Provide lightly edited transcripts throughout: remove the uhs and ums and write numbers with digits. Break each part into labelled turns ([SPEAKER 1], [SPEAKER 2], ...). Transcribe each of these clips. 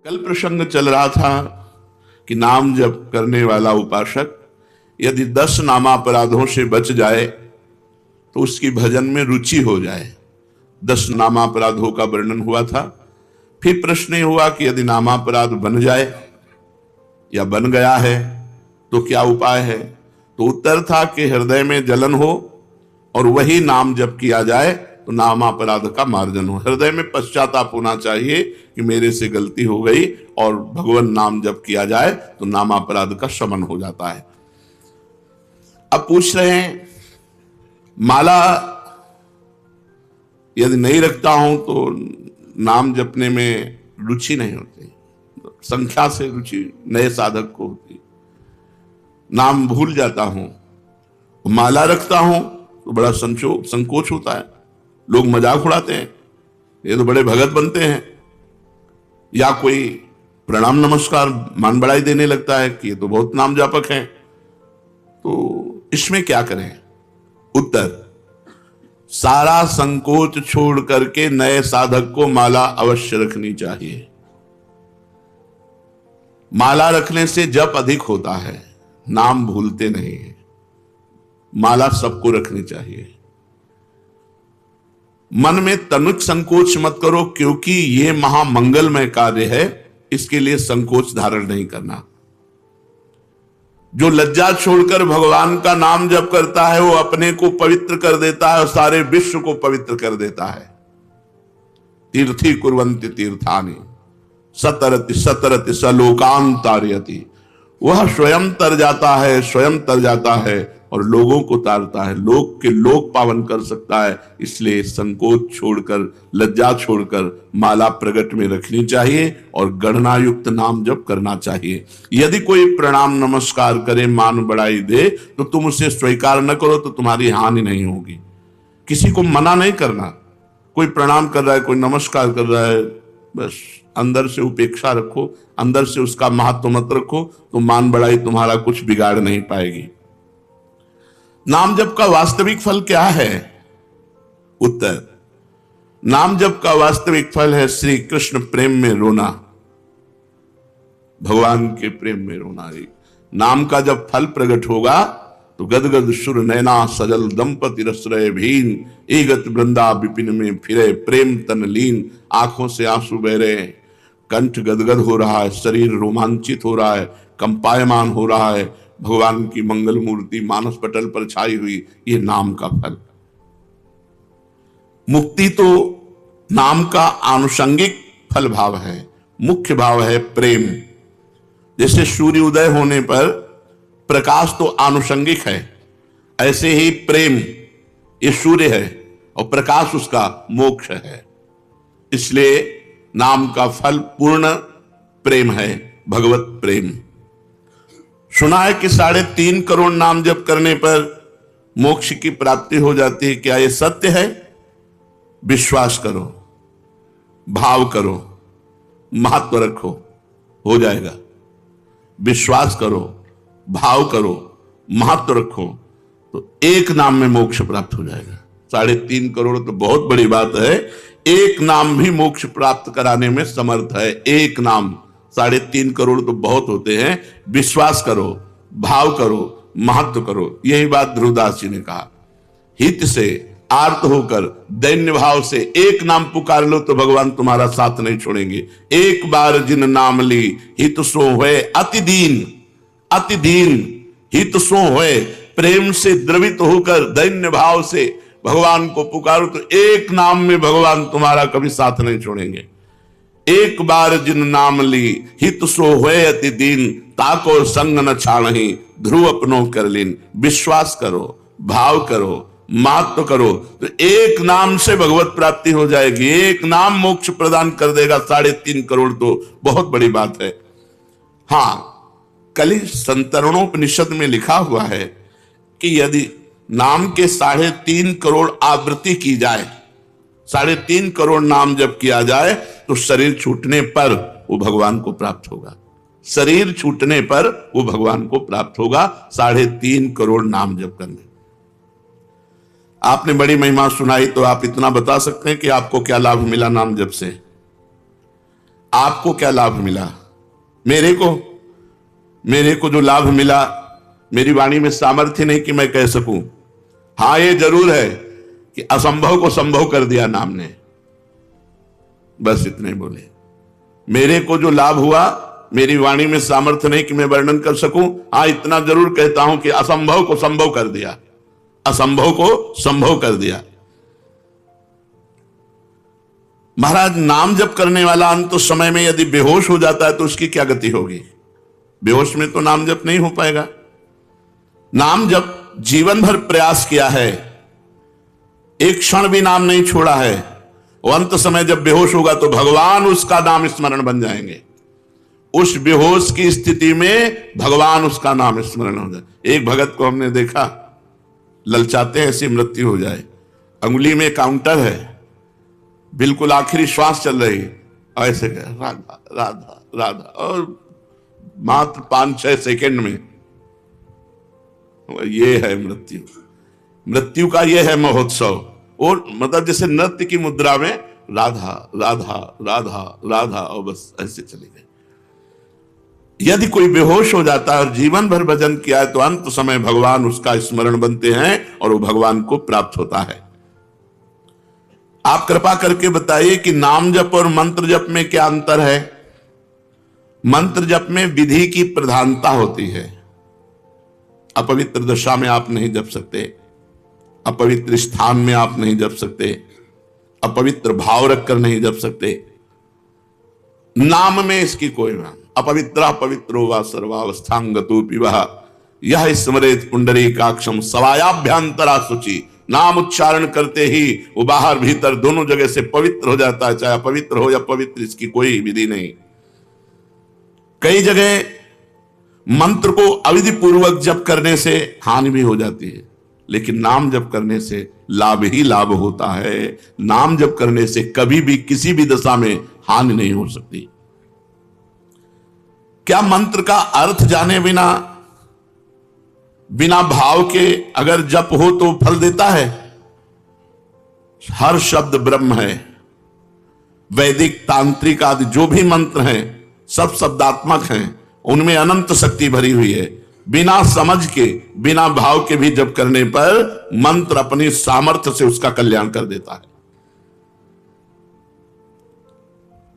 [SPEAKER 1] कल प्रसंग चल रहा था कि नाम जप करने वाला उपासक यदि 10 नामापराधों से बच जाए तो उसकी भजन में रुचि हो जाए। 10 नामापराधों का वर्णन हुआ था। फिर प्रश्न ये हुआ कि यदि नामापराध बन जाए या बन गया है तो क्या उपाय है। तो उत्तर था कि हृदय में जलन हो और वही नाम जप किया जाए तो नामापराध का मार्जन हो। हृदय में पश्चाताप होना चाहिए कि मेरे से गलती हो गई और भगवान नाम जप किया जाए तो नामापराध का शमन हो जाता है। अब पूछ रहे हैं माला यदि नहीं रखता हूं तो नाम जपने में रुचि नहीं होती, संख्या से रुचि नए साधक को होती, नाम भूल जाता हूं। माला रखता हूं तो बड़ा संकोच होता है, लोग मजाक उड़ाते हैं, ये तो बड़े भगत बनते हैं, या कोई प्रणाम नमस्कार मान बढ़ाई देने लगता है कि ये तो बहुत नाम जापक हैं। तो इसमें क्या करें? उत्तर, सारा संकोच छोड़ करके नए साधक को माला अवश्य रखनी चाहिए। माला रखने से जप अधिक होता है, नाम भूलते नहीं है। माला सबको रखनी चाहिए। मन में तनुच संकोच मत करो, क्योंकि यह महामंगलमय कार्य है, इसके लिए संकोच धारण नहीं करना। जो लज्जा छोड़कर भगवान का नाम जप करता है वो अपने को पवित्र कर देता है और सारे विश्व को पवित्र कर देता है। तीर्थी कुर्वन्ति तीर्थानि सतरति सतरति सलोकान तारयति। वह स्वयं तर जाता है, स्वयं तर जाता है और लोगों को तारता है, लोक के लोक पावन कर सकता है। इसलिए संकोच छोड़कर, लज्जा छोड़कर माला प्रगट में रखनी चाहिए और गणना युक्त नाम जप करना चाहिए। यदि कोई प्रणाम नमस्कार करे, मान बढ़ाई दे, तो तुम उसे स्वीकार न करो तो तुम्हारी हानि नहीं होगी। किसी को मना नहीं करना। कोई प्रणाम कर रहा है, कोई नमस्कार कर रहा है, बस अंदर से उपेक्षा रखो, अंदर से उसका महत्व मत रखो, तो मान बढ़ाई तुम्हारा कुछ बिगाड़ नहीं पाएगी। नाम जप का वास्तविक फल क्या है? उत्तर, नाम जप का वास्तविक फल है श्री कृष्ण प्रेम में रोना, भगवान के प्रेम में रोना। नाम का जब फल प्रकट होगा तो गदगद सुर नैना सजल दंपति रसरय भीन, ईगत वृंदा विपिन में फिरे प्रेम तन लीन। आंखों से आंसू बह रहे हैं, कंठ गदगद हो रहा है, शरीर रोमांचित हो रहा है, कंपायमान हो रहा है, भगवान की मंगल मूर्ति मानस पटल पर छाई हुई। ये नाम का फल। मुक्ति तो नाम का आनुषंगिक फल भाव है, मुख्य भाव है प्रेम। जैसे सूर्य उदय होने पर प्रकाश तो आनुषंगिक है, ऐसे ही प्रेम ये सूर्य है और प्रकाश उसका मोक्ष है। इसलिए नाम का फल पूर्ण प्रेम है, भगवत प्रेम। सुना है कि 3.5 करोड़ नाम जप करने पर मोक्ष की प्राप्ति हो जाती है। क्या यह सत्य है? विश्वास करो, भाव करो, महत्व रखो, हो जाएगा। विश्वास करो, भाव करो, महत्व रखो, तो एक नाम में मोक्ष प्राप्त हो जाएगा। 3.5 करोड़ तो बहुत बड़ी बात है। एक नाम भी मोक्ष प्राप्त कराने में समर्थ है। एक नाम, 3.5 करोड़ तो बहुत होते हैं। विश्वास करो, भाव करो, महत्व करो। यही बात ध्रुवदास जी ने कहा। हित से आर्त होकर दैन्य भाव से एक नाम पुकार लो तो भगवान तुम्हारा साथ नहीं छोड़ेंगे। एक बार जिन नाम ली हित सो होए अति दीन, अति दीन हित सो होए। प्रेम से द्रवित होकर दैन्य भाव से भगवान को पुकारो तो एक नाम में भगवान तुम्हारा कभी साथ नहीं छोड़ेंगे। एक बार जिन नाम ली हित सो होए अति दीन, ताको संग न छाणहि ध्रुव अपनो कर लीन। विश्वास करो, भाव करो, महत्व करो, तो एक नाम से भगवत प्राप्ति हो जाएगी। एक नाम मोक्ष प्रदान कर देगा। 3.5 करोड़ तो बहुत बड़ी बात है। हाँ, कलि संतरणोपनिषद में लिखा हुआ है कि यदि नाम के 3.5 करोड़ आवृत्ति की जाए, 3.5 करोड़ नाम जब किया जाए तो शरीर छूटने पर वो भगवान को प्राप्त होगा। शरीर छूटने पर वो भगवान को प्राप्त होगा 3.5 करोड़ नाम जप करने। आपने बड़ी महिमा सुनाई, तो आप इतना बता सकते हैं कि आपको क्या लाभ मिला नाम जप से? आपको क्या लाभ मिला? मेरे को जो लाभ मिला, मेरी वाणी में सामर्थ्य नहीं कि मैं कह सकूं। हां, ये जरूर है कि असंभव को संभव कर दिया नाम ने। बस इतने बोले। मेरे को जो लाभ हुआ, मेरी वाणी में सामर्थ्य नहीं कि मैं वर्णन कर सकूं। हां, इतना जरूर कहता हूं कि असंभव को संभव कर दिया, असंभव को संभव कर दिया। महाराज, नाम जप करने वाला अंत समय में यदि बेहोश हो जाता है तो उसकी क्या गति होगी? बेहोश में तो नाम जप नहीं हो पाएगा। नाम जप जीवन भर प्रयास किया है, एक क्षण भी नाम नहीं छोड़ा है, वो अंत समय जब बेहोश होगा तो भगवान उसका नाम स्मरण बन जाएंगे। उस बेहोश की स्थिति में भगवान उसका नाम स्मरण हो जाए। एक भगत को हमने देखा, ललचाते हैं ऐसी मृत्यु हो जाए, अंगुली में काउंटर है, बिल्कुल आखिरी श्वास चल रही, ऐसे राधा राधा राधा, और मात्र 5-6 सेकंड में। ये है मृत्यु। मृत्यु का ये है महोत्सव। और मतलब जैसे नृत्य की मुद्रा में राधा राधा राधा राधा, और बस ऐसे चली गई। यदि कोई बेहोश हो जाता है और जीवन भर भजन किया है तो अंत समय भगवान उसका स्मरण बनते हैं और वो भगवान को प्राप्त होता है। आप कृपा करके बताइए कि नाम जप और मंत्र जप में क्या अंतर है? मंत्र जप में विधि की प्रधानता होती है। अपवित्र दशा में आप नहीं जप सकते, अपवित्र स्थान में आप नहीं जप सकते, अपवित्र भाव रखकर नहीं जप सकते। नाम में इसकी कोई नाम, अपवित्र पवित्रो वा सर्वावस्थांगतो पिबह यह स्मरेत पुंडरीकाक्षम सवायाभ्यंतरा शुचि। नाम उच्चारण करते ही वो बाहर भीतर दोनों जगह से पवित्र हो जाता है, चाहे अपवित्र हो या पवित्र, इसकी कोई विधि नहीं। कई जगह मंत्र को अविधि पूर्वक जप करने से हानि भी हो जाती है, लेकिन नाम जप करने से लाभ ही लाभ होता है। नाम जप करने से कभी भी किसी भी दशा में हानि नहीं हो सकती। क्या मंत्र का अर्थ जाने बिना, बिना भाव के अगर जप हो तो फल देता है? हर शब्द ब्रह्म है। वैदिक, तांत्रिक आदि जो भी मंत्र हैं सब शब्दात्मक हैं, उनमें अनंत शक्ति भरी हुई है। बिना समझ के, बिना भाव के भी जप करने पर मंत्र अपनी सामर्थ्य से उसका कल्याण कर देता है।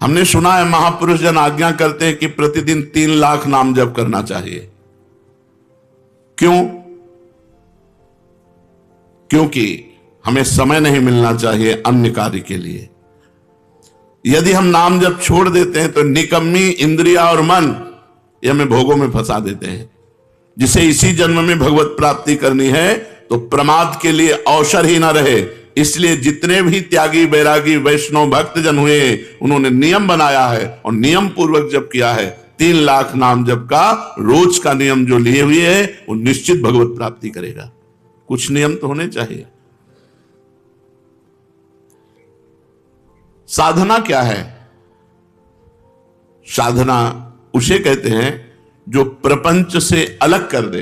[SPEAKER 1] हमने सुना है महापुरुष जन आज्ञा करते हैं कि प्रतिदिन 3 लाख नाम जप करना चाहिए। क्यों? क्योंकि हमें समय नहीं मिलना चाहिए अन्य कार्य के लिए। यदि हम नाम जप छोड़ देते हैं तो निकम्मी इंद्रिया और मन ये हमें भोगों में फंसा देते हैं। जिसे इसी जन्म में भगवत प्राप्ति करनी है तो प्रमाद के लिए अवसर ही ना रहे। इसलिए जितने भी त्यागी, बैरागी, वैष्णव भक्त जन हुए, उन्होंने नियम बनाया है और नियम पूर्वक जप किया है। 3 लाख नाम जप का रोज का नियम जो लिए हुए है वो निश्चित भगवत प्राप्ति करेगा। कुछ नियम तो होने चाहिए। साधना क्या है? साधना उसे कहते हैं जो प्रपंच से अलग कर दे,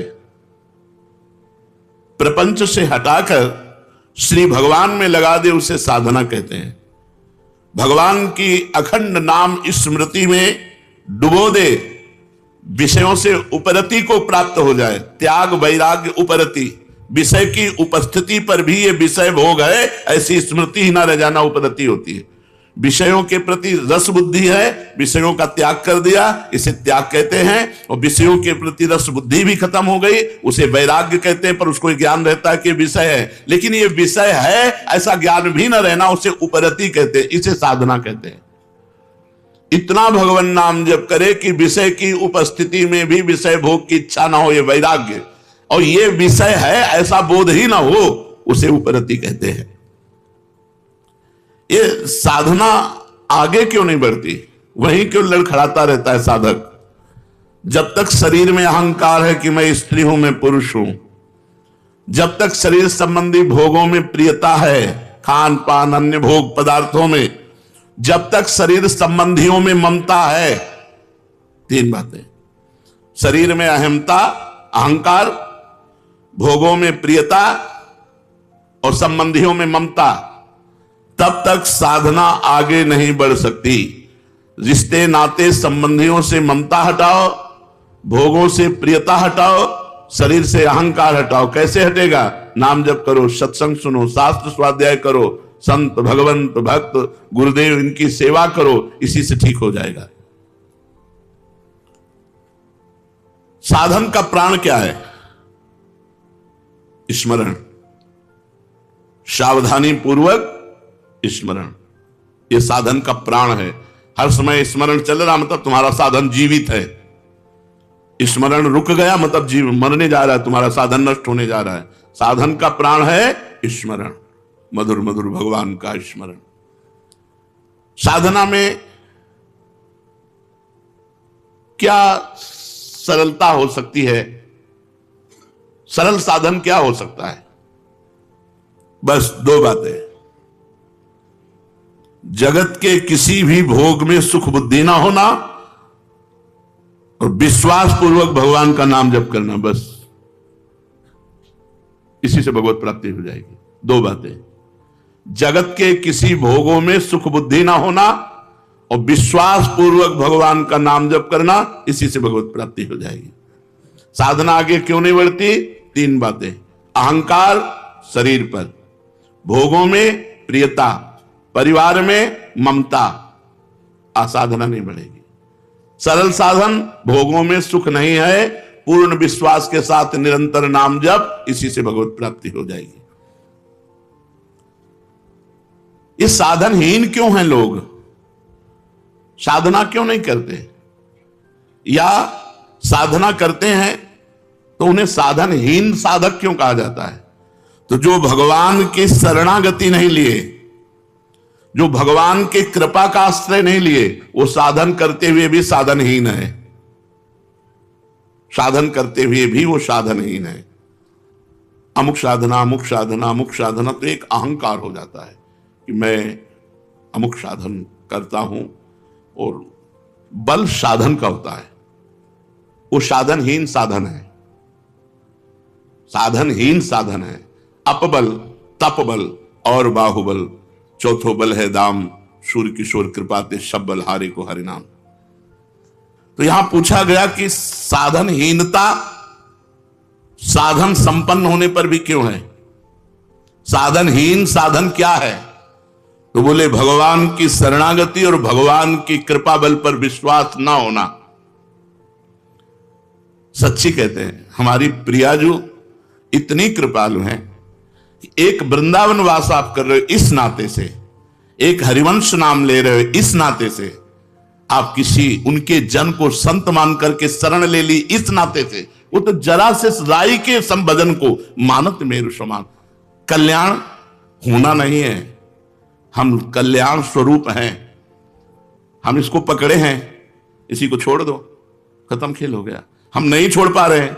[SPEAKER 1] प्रपंच से हटाकर श्री भगवान में लगा दे, उसे साधना कहते हैं। भगवान की अखंड नाम स्मृति में डुबो दे, विषयों से उपरति को प्राप्त हो जाए। त्याग वैराग्य उपरति, विषय की उपस्थिति पर भी ये विषय भोग है ऐसी स्मृति ही ना रह जाना उपरति होती है। विषयों के प्रति रस बुद्धि है, विषयों का त्याग कर दिया, इसे त्याग कहते हैं। और विषयों के प्रति रस बुद्धि भी खत्म हो गई, उसे वैराग्य कहते हैं। पर उसको ज्ञान रहता है कि विषय है, लेकिन ये विषय है ऐसा ज्ञान भी न रहना, उसे उपरति कहते हैं, इसे साधना कहते हैं। इतना भगवान नाम जप करे कि विषय की उपस्थिति में भी विषय भोग की इच्छा ना हो, ये वैराग्य। और ये विषय है ऐसा बोध ही ना हो, उसे उपरति कहते हैं। ये साधना आगे क्यों नहीं बढ़ती? वहीं क्यों लड़खड़ाता रहता है साधक? जब तक शरीर में अहंकार है कि मैं स्त्री हूं, मैं पुरुष हूं, जब तक शरीर संबंधी भोगों में प्रियता है, खान पान अन्य भोग पदार्थों में, जब तक शरीर संबंधियों में ममता है, 3 बातें, शरीर में अहमता, अहंकार, भोगों में प्रियता और संबंधियों में ममता, तब तक साधना आगे नहीं बढ़ सकती। रिश्ते नाते संबंधियों से ममता हटाओ, भोगों से प्रियता हटाओ, शरीर से अहंकार हटाओ। कैसे हटेगा? नाम जप करो, सत्संग सुनो, शास्त्र स्वाध्याय करो, संत भगवंत भक्त गुरुदेव इनकी सेवा करो, इसी से ठीक हो जाएगा। साधन का प्राण क्या है? स्मरण, सावधानी पूर्वक स्मरण, ये साधन का प्राण है। हर समय स्मरण चल रहा मतलब तुम्हारा साधन जीवित है। स्मरण रुक गया मतलब जीव मरने जा रहा है, तुम्हारा साधन नष्ट होने जा रहा है। साधन का प्राण है स्मरण, मधुर मधुर भगवान का स्मरण। साधना में क्या सरलता हो सकती है? सरल साधन क्या हो सकता है? बस दो बातें। जगत के किसी भी भोग में सुख बुद्धि ना होना और विश्वास पूर्वक भगवान का नाम जप करना, बस इसी से भगवत प्राप्ति हो जाएगी। दो बातें, जगत के किसी भोगों में सुख बुद्धि ना होना और विश्वास पूर्वक भगवान का नाम जप करना, इसी से भगवत प्राप्ति हो जाएगी। साधना आगे क्यों नहीं बढ़ती? तीन बातें, अहंकार शरीर पर, भोगों में प्रियता, परिवार में ममता, साधना नहीं बढ़ेगी। सरल साधन, भोगों में सुख नहीं है, पूर्ण विश्वास के साथ निरंतर नाम जप, इसी से भगवत प्राप्ति हो जाएगी। ये साधनहीन क्यों हैं लोग? साधना क्यों नहीं करते? या साधना करते हैं तो उन्हें साधनहीन साधक क्यों कहा जाता है? तो जो भगवान की शरणागति नहीं लिए, जो भगवान के कृपा का आश्रय नहीं लिए, वो साधन करते हुए भी साधनहीन है। साधन करते हुए भी वो साधनहीन है। अमुक साधना अमुक साधना अमुक साधना, तो एक अहंकार हो जाता है कि मैं अमुक साधन करता हूं, और बल साधन का होता है, वो साधनहीन साधन है। साधनहीन साधन है। अपबल, तपबल और बाहुबल, चौथो बल है दाम, सूर्य किशोर कृपा ते सब बल हारे को हरि नाम। तो यहां पूछा गया कि साधनहीनता साधन संपन्न होने पर भी क्यों है? साधनहीन साधन क्या है? तो बोले भगवान की शरणागति और भगवान की कृपा बल पर विश्वास ना होना। सच्ची कहते हैं, हमारी प्रियाजू इतनी कृपालु हैं, एक वृंदावन वास आप कर रहे हो इस नाते से, एक हरिवंश नाम ले रहे हो इस नाते से, आप किसी उनके जन को संत मान करके शरण ले ली इस नाते से, वो तो जरा से राई के संभजन को मानत मेरु समान। कल्याण होना नहीं है, हम कल्याण स्वरूप हैं, हम इसको पकड़े हैं, इसी को छोड़ दो, खत्म खेल हो गया। हम नहीं छोड़ पा रहे हैं,